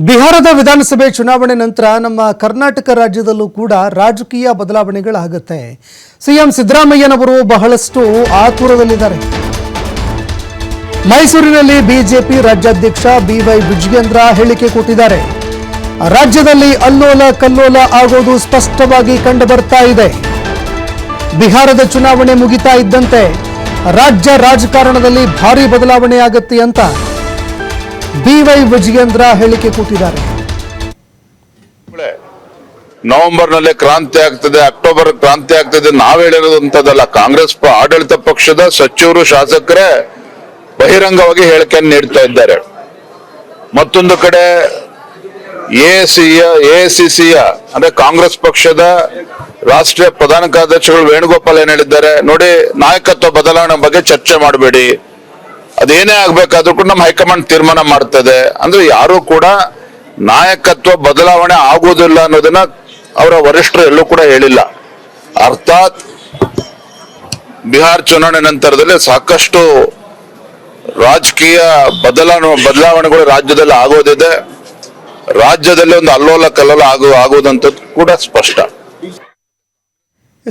ಬಿಹಾರದ ವಿಧಾನಸಭೆ ಚುನಾವಣೆ ನಂತರ ನಮ್ಮ ಕರ್ನಾಟಕ ರಾಜ್ಯದಲ್ಲೂ ಕೂಡ ರಾಜಕೀಯ ಬದಲಾವಣೆಗಳಾಗುತ್ತೆ. ಸಿಎಂ ಸಿದ್ದರಾಮಯ್ಯನವರು ಬಹಳಷ್ಟು ಆತುರದಲ್ಲಿದ್ದಾರೆ. ಮೈಸೂರಿನಲ್ಲಿ ಬಿಜೆಪಿ ರಾಜ್ಯಾಧ್ಯಕ್ಷ ಬಿವೈ ವಿಜಯೇಂದ್ರ ಹೇಳಿಕೆ ಕೊಟ್ಟಿದ್ದಾರೆ. ರಾಜ್ಯದಲ್ಲಿ ಅಲ್ಲೋಲ ಕಲ್ಲೋಲ ಆಗೋದು ಸ್ಪಷ್ಟವಾಗಿ ಕಂಡುಬರ್ತಾ ಇದೆ. ಬಿಹಾರದ ಚುನಾವಣೆ ಮುಗಿತಾ ಇದ್ದಂತೆ ರಾಜ್ಯ ರಾಜಕಾರಣದಲ್ಲಿ ಭಾರಿ ಬದಲಾವಣೆ ಆಗುತ್ತೆ ಅಂತ ಬಿವೈ ವಿಜಯೇಂದ್ರ ಹೇಳಿಕೆ ಕೊಟ್ಟಿದ್ದಾರೆ. ನವೆಂಬರ್ನಲ್ಲಿ ಕ್ರಾಂತಿ ಆಗ್ತದೆ, ಅಕ್ಟೋಬರ್ ಕ್ರಾಂತಿ ಆಗ್ತದೆ ನಾವು ಹೇಳಿರೋದಂತದಲ್ಲ. ಕಾಂಗ್ರೆಸ್ ಆಡಳಿತ ಪಕ್ಷದ ಸಚಿವರು ಶಾಸಕರೇ ಬಹಿರಂಗವಾಗಿ ಹೇಳಿಕೆಯನ್ನು ನೀಡ್ತಾ ಇದ್ದಾರೆ. ಮತ್ತೊಂದು ಕಡೆ ಎಐಸಿಸಿಯ ಅಂದ್ರೆ ಕಾಂಗ್ರೆಸ್ ಪಕ್ಷದ ರಾಷ್ಟ್ರೀಯ ಪ್ರಧಾನ ಕಾರ್ಯದರ್ಶಿಗಳು ವೇಣುಗೋಪಾಲ್ ಏನ್ ಹೇಳಿದ್ದಾರೆ ನೋಡಿ, ನಾಯಕತ್ವ ಬದಲಾವಣೆ ಬಗ್ಗೆ ಚರ್ಚೆ ಮಾಡಬೇಡಿ, ಅದೇನೇ ಆಗ್ಬೇಕಾದ್ರೂ ಕೂಡ ನಮ್ಮ ಹೈಕಮಾಂಡ್ ತೀರ್ಮಾನ ಮಾಡ್ತದೆ. ಅಂದ್ರೆ ಯಾರು ಕೂಡ ನಾಯಕತ್ವ ಬದಲಾವಣೆ ಆಗುವುದಿಲ್ಲ ಅನ್ನೋದನ್ನ ಅವರ ವರಿಷ್ಠರು ಎಲ್ಲೂ ಕೂಡ ಹೇಳಿಲ್ಲ. ಅರ್ಥಾತ್ ಬಿಹಾರ್ ಚುನಾವಣೆ ನಂತರದಲ್ಲಿ ಸಾಕಷ್ಟು ರಾಜಕೀಯ ಬದಲಾವಣೆಗಳು ರಾಜ್ಯದಲ್ಲಿ ಆಗೋದಿದೆ. ರಾಜ್ಯದಲ್ಲಿ ಒಂದು ಅಲ್ಲೋಲ ಕಲ್ಲೋಲ ಆಗುವುದಂತ ಕೂಡ ಸ್ಪಷ್ಟ.